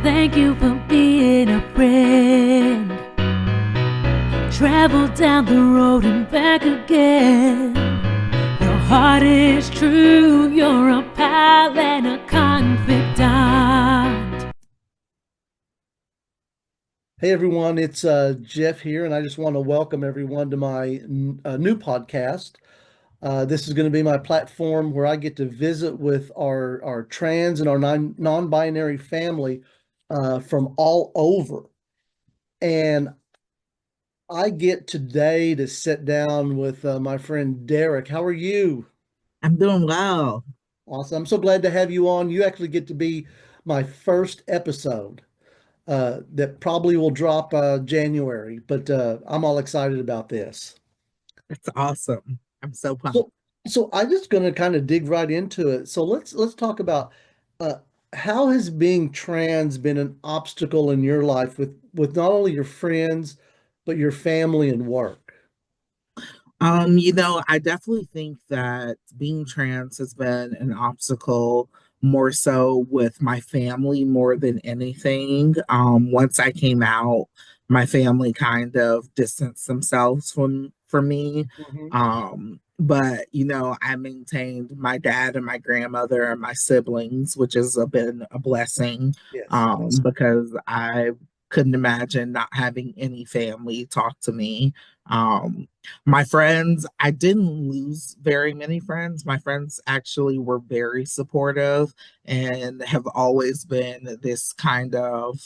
Thank you for being a friend. Travel down the road and back again. Your heart is true, you're a pal and a confidant. Hey everyone, it's Jeff here, and I just want to welcome everyone to my new podcast. This is going to be my platform where I get to visit with our trans and our non-binary family from all over. And I get today to sit down with my friend Derek. How are you? I'm doing well. Awesome. I'm so glad to have you on. You actually get to be my first episode. That probably will drop January, but I'm all excited about this. That's awesome. I'm so pumped. So, so I'm just going to kind of dig right into it. So let's talk about uh, how has being trans been an obstacle in your life with not only your friends but your family and work. I definitely think that being trans has been an obstacle more so with my family more than anything. Once I came out, my family kind of distanced themselves from me. Mhm. But I maintained my dad and my grandmother and my siblings, which has been a blessing, Yes. because I couldn't imagine not having any family talk to me. Um, my friends, I didn't lose very many friends. My friends actually were very supportive and have always been this kind of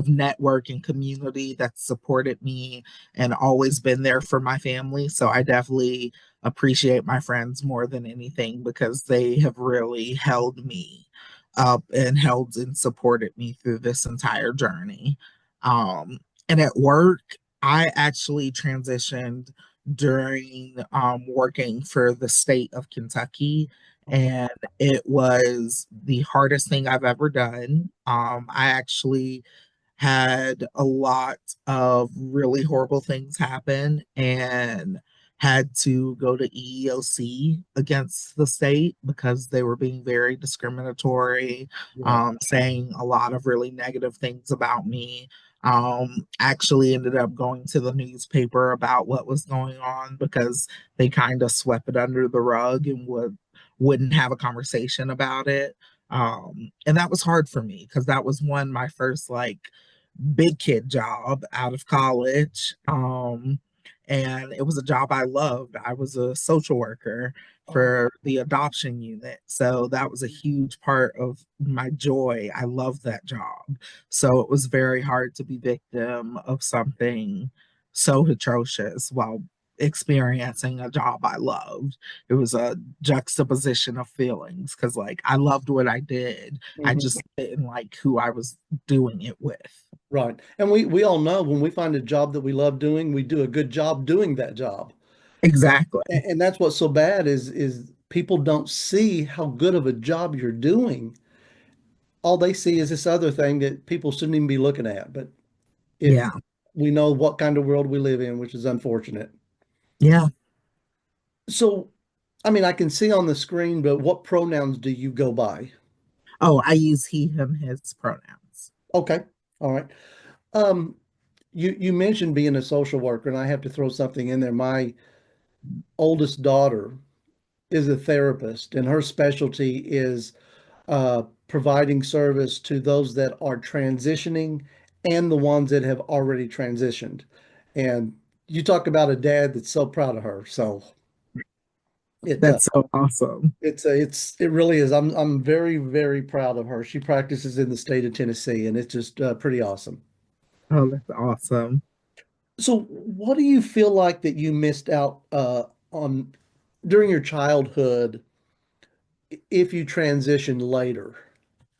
network and community that supported me and always been there for my family. So I definitely appreciate my friends more than anything because they have really held me up and held and supported me through this entire journey. And at work, I actually transitioned during working for the state of Kentucky, and it was the hardest thing I've ever done. I actually had a lot of really horrible things happen and had to go to EEOC against the state because they were being very discriminatory, Yeah. saying a lot of really negative things about me. Actually ended up going to the newspaper about what was going on because they kind of swept it under the rug and wouldn't have a conversation about it. And that was hard for me because that was my first like big kid job out of college. And it was a job I loved. I was a social worker Oh, for the adoption unit. So that was a huge part of my joy. I loved that job. So it was very hard to be victim of something so atrocious while experiencing a job I loved. It was a juxtaposition of feelings because like I loved what I did. I mhm. just didn't like who I was doing it with. Right. And we all know when we find a job that we love doing, we do a good job doing that job. Exactly. And that's what's so bad is people don't see how good of a job you're doing. All they see is this other thing that people shouldn't even be looking at. But it Yeah. we know what kind of world we live in, which is unfortunate. Yeah. So, I mean, I can see on the screen, but what pronouns do you go by? Oh, I use he, him, his pronouns. Okay. All right. Um, you mentioned being a social worker, and I have to throw something in there. My oldest daughter is a therapist, and her specialty is providing service to those that are transitioning and the ones that have already transitioned. And you talk about a dad that's so proud of her. So it That's so awesome. it really is. I'm very proud of her. She practices in the state of Tennessee, and it's just pretty awesome. Oh, that's awesome. So what do you feel like that you missed out on during your childhood if you transition later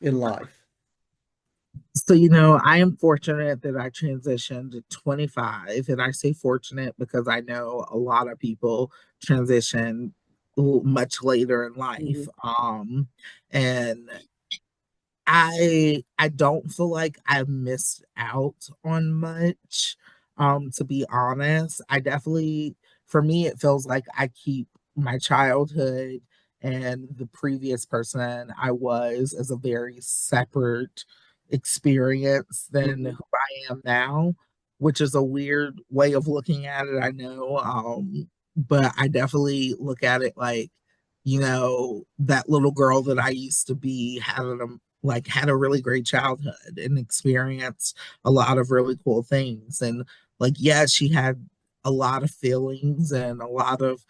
in life? I am fortunate that I transitioned at 25, and I say fortunate because I know a lot of people transition much later in life. Mhm. And I don't feel like I missed out on much. To be honest, I definitely, for me, it feels like I keep my childhood and the previous person I was as a very separate experience than Mhm. who I am now, which is a weird way of looking at it, I know. But I definitely look at it like, that little girl that I used to be had a really great childhood and experienced a lot of really cool things. And like, yeah, she had a lot of feelings and a lot of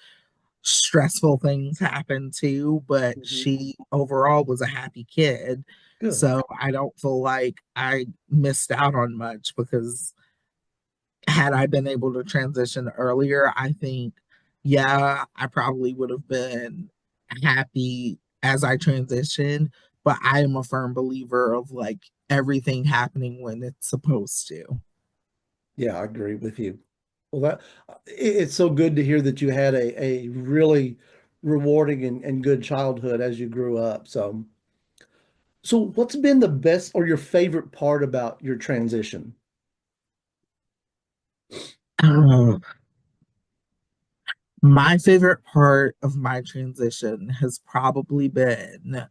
stressful things happen too, but Mhm. she overall was a happy kid. Good. So I don't feel like I missed out on much because had I been able to transition earlier, I think, yeah, I probably would have been happy as I transitioned. But I am a firm believer of like everything happening when it's supposed to. Yeah, I agree with you. Well, it's so good to hear that you had a really rewarding and good childhood as you grew up. So what's been the best or your favorite part about your transition? Um, my favorite part of my transition has probably been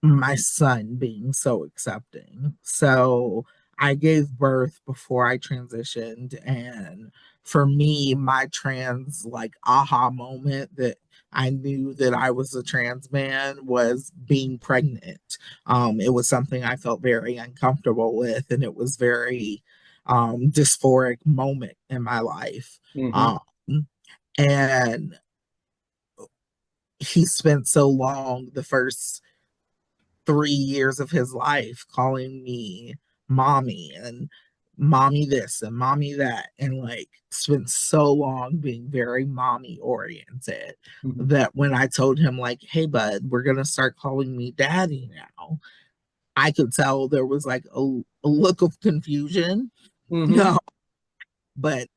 my son being so accepting. So I gave birth before I transitioned, and for me, my trans like aha moment that I knew that I was a trans man was being pregnant. It was something I felt very uncomfortable with, and it was very dysphoric moment in my life. Hmm. Um, and he spent so long the first 3 years of his life calling me mommy and mommy this and mommy that, and like spent so long being very mommy oriented Hmm. that when I told him, like, hey, bud, we're going to start calling me daddy now, I could tell there was like a look of confusion. Hmm. No, but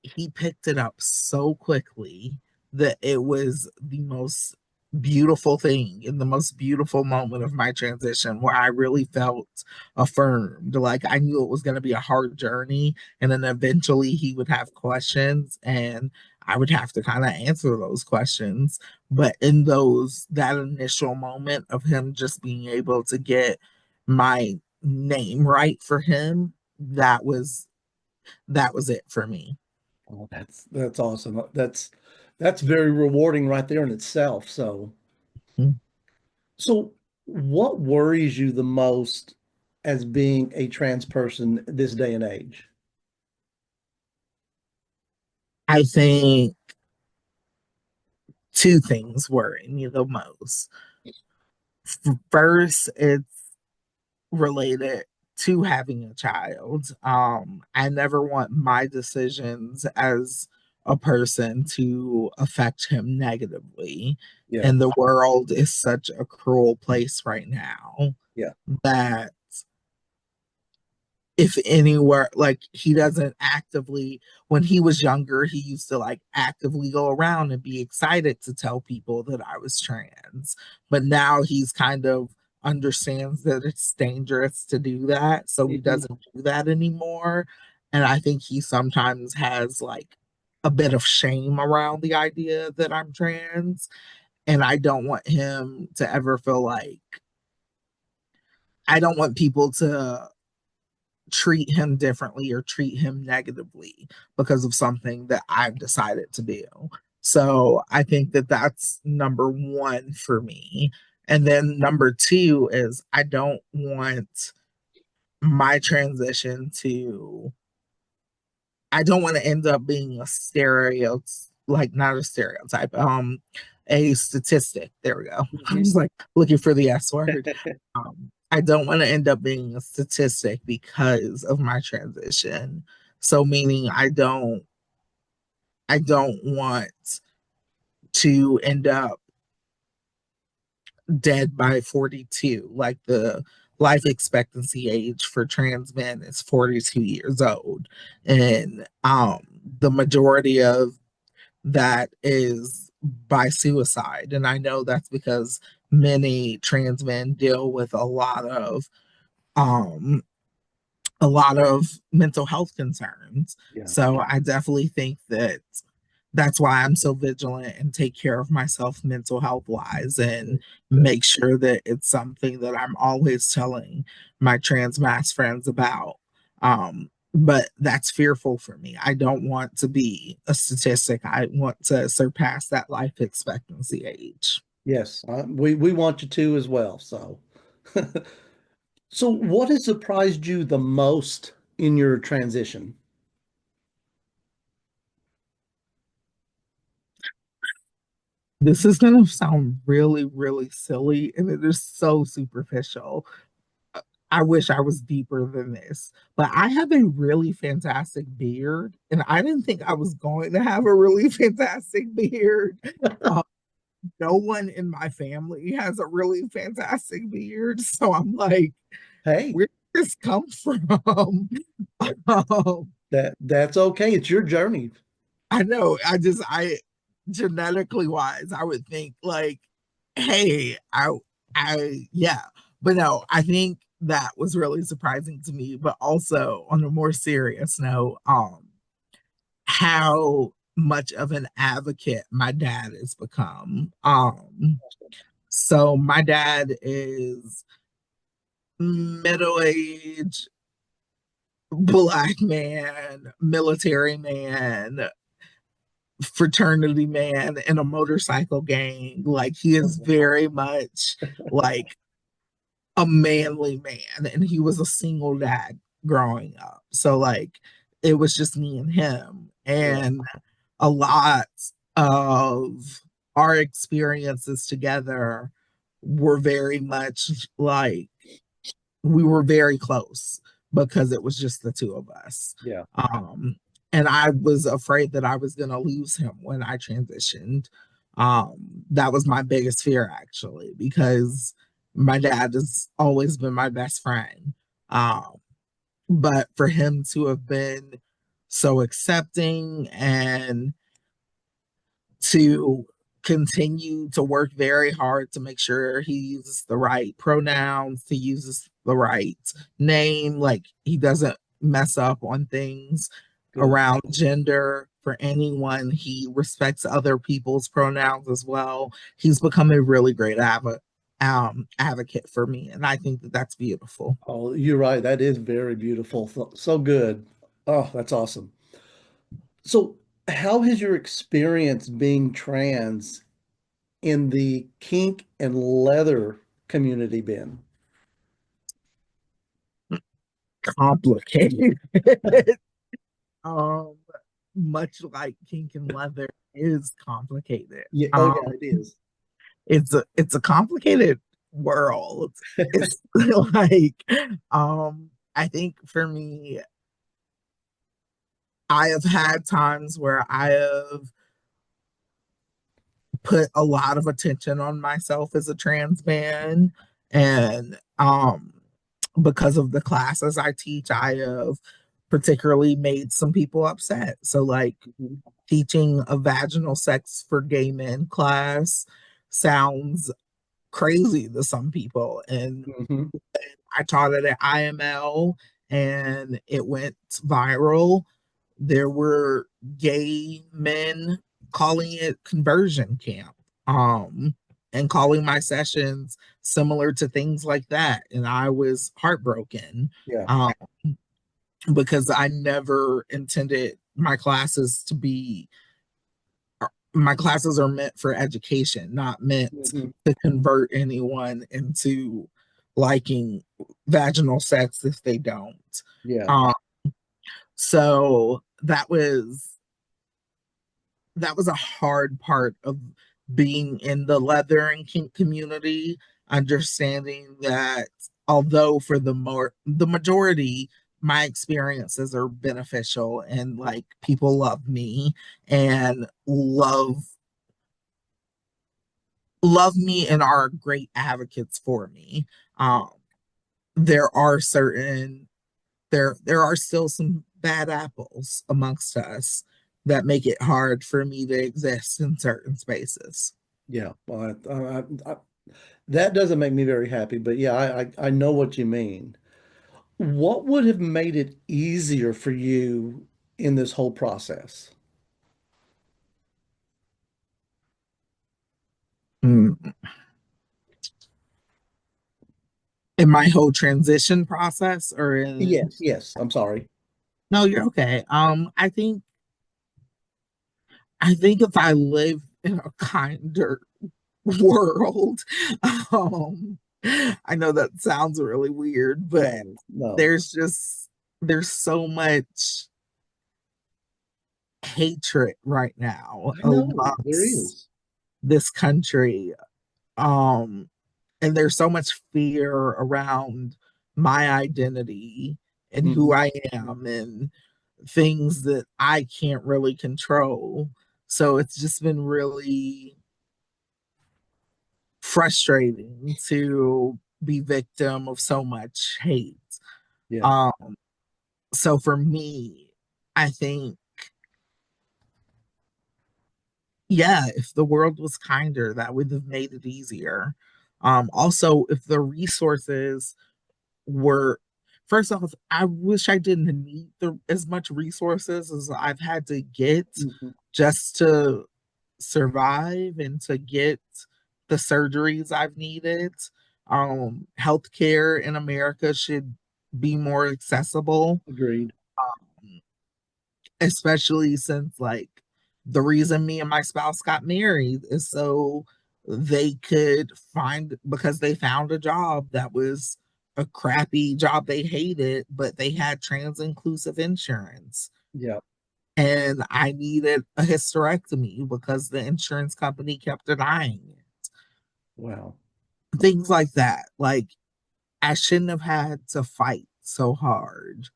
he picked it up so quickly that it was the most beautiful thing in the most beautiful moment of my transition where I really felt affirmed. Like I knew it was going to be a hard journey, and then eventually he would have questions and I would have to kind of answer those questions. But in that initial moment of him just being able to get my name right for him, that was it for me. Oh, that's awesome. That's very rewarding right there in itself. So what worries you the most as being a trans person this day and age? I think two things worry me the most. First, it's related to having a child. I never want my decisions as a person to affect him negatively. Yeah. And the world is such a cruel place right now Yeah. that if anywhere, like he doesn't actively, when he was younger he used to like actively go around and be excited to tell people that I was trans, but now he's kind of understands that it's dangerous to do that, so he Hmm. doesn't do that anymore. And I think he sometimes has like a bit of shame around the idea that I'm trans, and I don't want him to ever feel like, I don't want people to treat him differently or treat him negatively because of something that I've decided to do. So I think that that's number one for me. And then number two is I don't want my transition to, I don't want to end up being a stereo, like not a stereotype, a statistic. There we go. I'm Hmm. just like looking for the S word. I don't want to end up being a statistic because of my transition. So meaning I don't want to end up dead by 42. Like the life expectancy age for trans men is 42 years old. And the majority of that is by suicide. And I know that's because many trans men deal with um a lot of mental health concerns. Yeah. So I definitely think that that's why I'm so vigilant and take care of myself mental health wise and make sure that it's something that I'm always telling my trans mass friends about. But that's fearful for me. I don't want to be a statistic. I want to surpass that life expectancy age. Yes, we want you to as well. So, so what has surprised you the most in your transition? This is going to sound really, really silly, and it is so superficial. I wish I was deeper than this, but I have a really fantastic beard, and I didn't think I was going to have a really fantastic beard. Uh, no one in my family has a really fantastic beard, so I'm like, Hey, where did this come from? Um, that's okay. It's your journey. I know. I genetically wise, I would think like, hey, yeah. But no, I think that was really surprising to me. But also on a more serious note, how much of an advocate my dad has become. So my dad is middle-aged black man, military man, fraternity man in a motorcycle gang. Like he is very much like a manly man, and he was a single dad growing up. So like it was just me and him, Yeah. and a lot of our experiences together were very much like we were very close because it was just the two of us. Yeah. And I was afraid that I was going to lose him when I transitioned. That was my biggest fear, actually, because my dad has always been my best friend. Um, but for him to have been so accepting and to continue to work very hard to make sure he uses the right pronouns, he uses the right name, like he doesn't mess up on things Good. around gender for anyone. He respects other people's pronouns as well. He's become a really great advocate for me, and I think that that's beautiful. Oh, you're right. That is very beautiful. So good. Oh, that's awesome. So, how has your experience being trans in the kink and leather community been? Complicated. um, Much like kink and leather is complicated. Yeah. Oh, yeah, it is. It's a complicated world. It's like I think for me, I have had times where I have put a lot of attention on myself as a trans man, and because of the classes I teach, I have particularly made some people upset. So like Mhm. teaching a vaginal sex for gay men class sounds crazy to some people. And Mhm. I taught it at IML and it went viral. There were gay men calling it conversion camp, and calling my sessions similar to things like that. And I was heartbroken, Yeah. um, because I never intended my classes are meant for education, not meant Mhm. to convert anyone into liking vaginal sex if they don't. Yeah. Um, so that was a hard part of being in the leather and kink community, understanding that although for the majority my experiences are beneficial and like people love me and love me and are great advocates for me. Um, there are certain there are still some bad apples amongst us that make it hard for me to exist in certain spaces. Yeah. Well, that doesn't make me very happy, but yeah, I know what you mean. What would have made it easier for you in this whole process? Mm. In my whole transition process, or in, Yes, yes. I'm sorry. no, you're okay. I think if I live in a kinder world, um, I know that sounds really weird, but No, no. there's just there's so much hatred right now I know there amongst is. this country. Um, and there's so much fear around my identity and who Mhm. I am and things that I can't really control. So it's just been really frustrating to be victim of so much hate. Yeah. Um, so for me, I think, yeah, if the world was kinder, that would have made it easier. Also, if the resources were, first off, I wish I didn't need as much resources as I've had to get Mhm. just to survive and to get the surgeries I've needed. Healthcare in America should be more accessible, Agreed. um, especially since, like, the reason me and my spouse got married is so they could find, because they found a job that was a crappy job they hated, but they had trans inclusive insurance. Yeah. And I needed a hysterectomy because the insurance company kept denying it. Wow. Things like that. Like, I shouldn't have had to fight so hard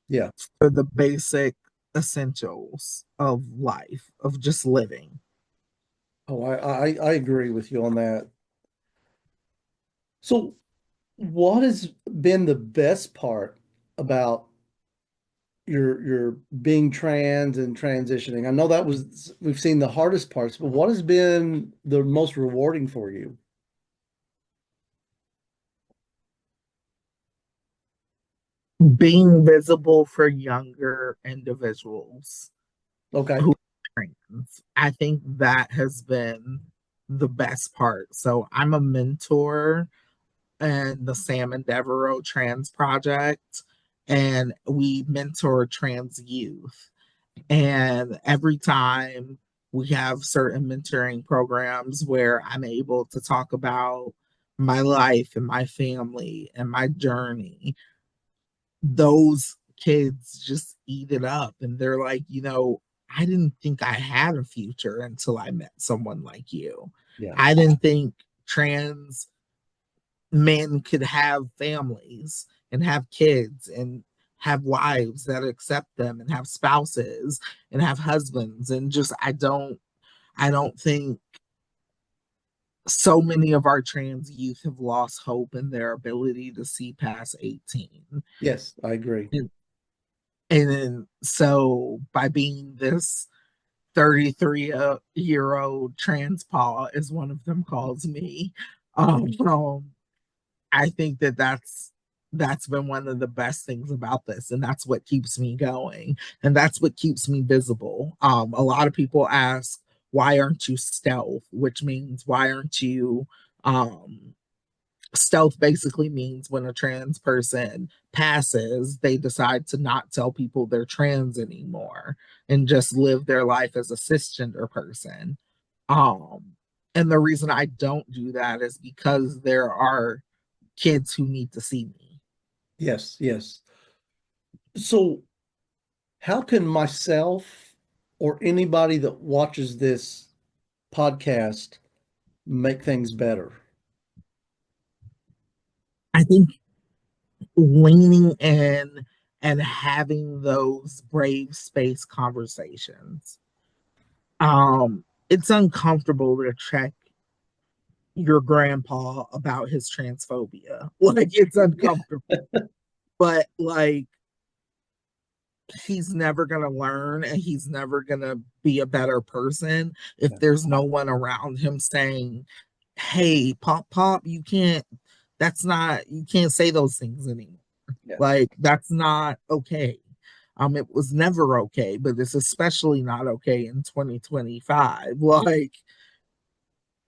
Yeah. for the basic essentials of life, of just living. Oh, I agree with you on that. So, what has been the best part about your being trans and transitioning? I know that was we've seen the hardest parts, but what has been the most rewarding for you? Being visible for younger individuals Okay. who are trans, I think that has been the best part. So I'm a mentor in the Sam and Devereaux Trans Project, and we mentor trans youth. And every time we have certain mentoring programs where I'm able to talk about my life and my family and my journey, those kids just eat it up. And they're like, I didn't think I had a future until I met someone like you. Yeah. I didn't think trans men could have families and have kids and have wives that accept them and have spouses and have husbands, and just I don't think so many of our trans youth have lost hope in their ability to see past 18. Yes, I agree. And then, so by being this 33-year old trans paw, as one of them calls me, I think that that's been one of the best things about this, and that's what keeps me going, and that's what keeps me visible. A lot of people ask, why aren't you stealth? Which means, why aren't you um stealth? Basically means when a trans person passes, they decide to not tell people they're trans anymore and just live their life as a cisgender person. Um, and the reason I don't do that is because there are kids who need to see me. Yes, yes. So, how can myself or anybody that watches this podcast make things better? I think leaning in and having those brave space conversations. It's uncomfortable to check your grandpa about his transphobia. Like, it's Yeah. uncomfortable, but like, he's never going to learn and he's never going to be a better person if there's no one around him saying, hey, pop, you can't say those things anymore. Yeah. Like, that's not okay. It was never okay, but it's especially not okay in 2025. Like,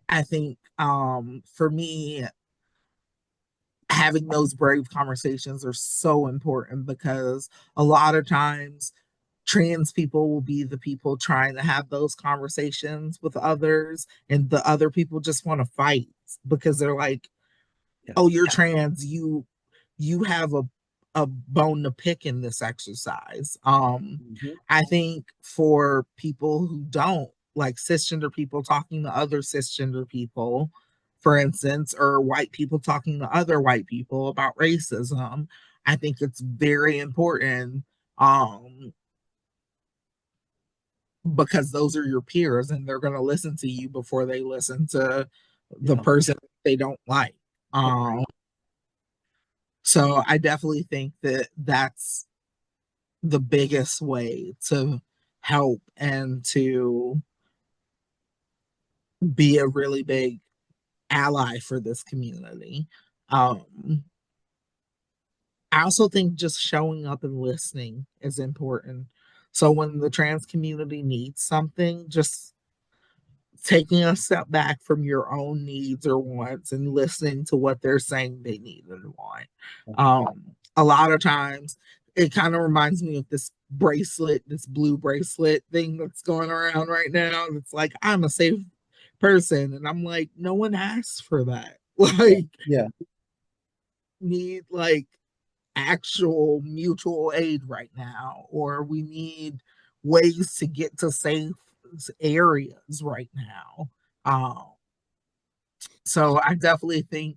I think for me, having those brave conversations are so important because a lot of times trans people will be the people trying to have those conversations with others, and the other people just want to fight because they're like, Yeah. oh, you're trans, you have a bone to pick in this exercise. Mhm. I think for people who don't, like cisgender people talking to other cisgender people, for instance, or white people talking to other white people about racism, I think it's very important, um because those are your peers and they're going to listen to you before they listen to the Yeah. person they don't like. So I definitely think that that's the biggest way to help and to be a really big ally for this community. Um, I also think just showing up and listening is important. So when the trans community needs something, just taking a step back from your own needs or wants and listening to what they're saying they need and want. A lot of times it kind of reminds me of this bracelet, this blue bracelet thing that's going around right now. It's like, I'm a safe person. And I'm like, no one asked for that. Like, Yeah. need like actual mutual aid right now, or we need ways to get to safe areas right now. Um, so I definitely think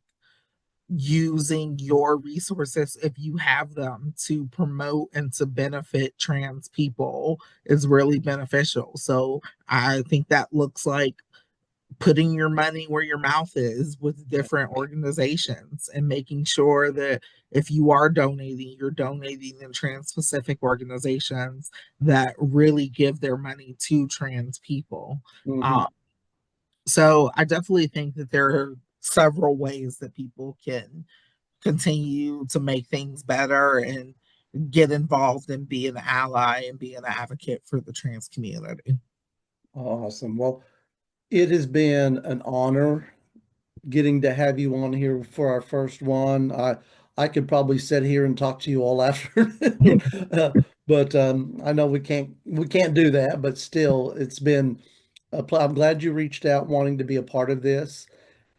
using your resources, if you have them, to promote and to benefit trans people is really beneficial. So I think that looks like putting your money where your mouth is with different organizations and making sure that if you are donating, you're donating in trans specific organizations that really give their money to trans people. Mhm. Uh, so I definitely think that there are several ways that people can continue to make things better and get involved and be an ally and be an advocate for the trans community. Awesome. Well, it has been an honor getting to have you on here for our first one. I could probably sit here and talk to you all afternoon, but I know we can't do that. But still, it's been I'm glad you reached out wanting to be a part of this,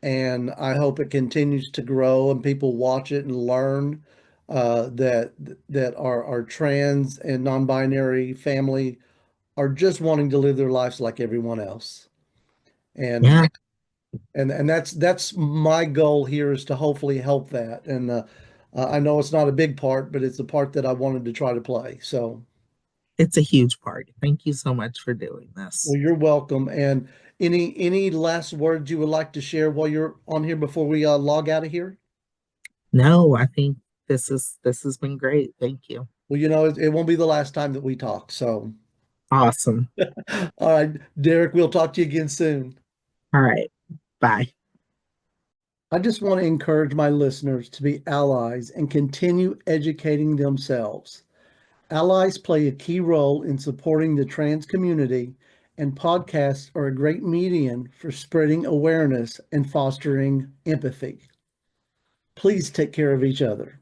and I hope it continues to grow and people watch it and learn that our trans and non-binary family are just wanting to live their lives like everyone else. And Yeah, and that's my goal here is to hopefully help that. And I know it's not a big part, but it's the part that I wanted to try to play. So, it's a huge part. Thank you so much for doing this. well, you're welcome. And any last words you would like to share while you're on here before we log out of here? No, I think this has been great. Thank you. Well, it won't be the last time that we talk. So, Awesome. all right, Derek, we'll talk to you again soon. All right. Bye. I just want to encourage my listeners to be allies and continue educating themselves. Allies play a key role in supporting the trans community, and podcasts are a great medium for spreading awareness and fostering empathy. Please take care of each other.